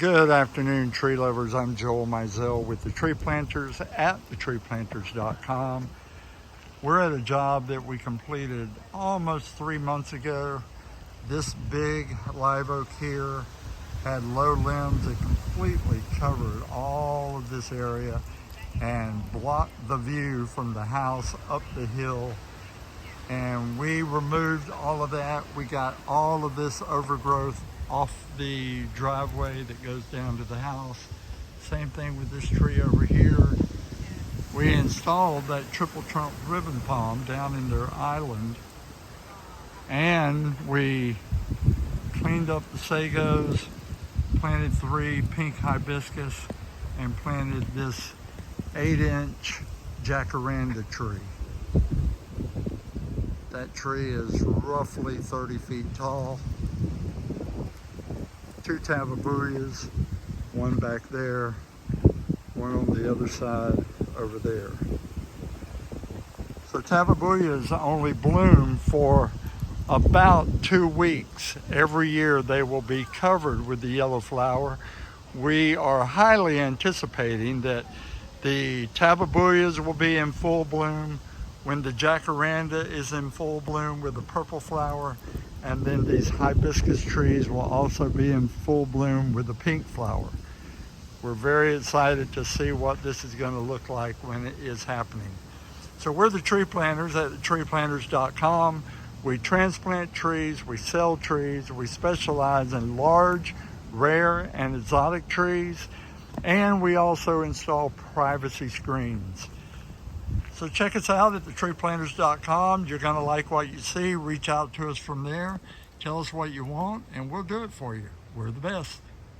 Good afternoon, tree lovers. I'm Joel Mizell with the Tree Planters at thetreeplanters.com. We're at a job that we completed almost 3 months ago. This big live oak here had low limbs that completely covered all of this area and blocked the view from the house up the hill. And we removed all of that. We got all of this overgrowth off the driveway that goes down to the house. Same thing with this tree over here. We installed that triple trunk ribbon palm down in their island, and we cleaned up the sagos, planted 3 pink hibiscus, and planted this 8-inch jacaranda tree. That tree is roughly 30 feet tall. 2 Tabebuias, one back there, one on the other side over there. So Tabebuias only bloom for about 2 weeks. Every year they will be covered with the yellow flower. We are highly anticipating that the Tabebuias will be in full bloom when the jacaranda is in full bloom with the purple flower, and then these hibiscus trees will also be in full bloom with the pink flower. We're very excited to see what this is going to look like when it is happening. So we're the Tree Planters at treeplanters.com. We transplant trees, we sell trees, we specialize in large, rare, and exotic trees, and we also install privacy screens. So check us out at thetreeplanters.com. You're going to like what you see. Reach out to us from there. Tell us what you want, and we'll do it for you. We're the best.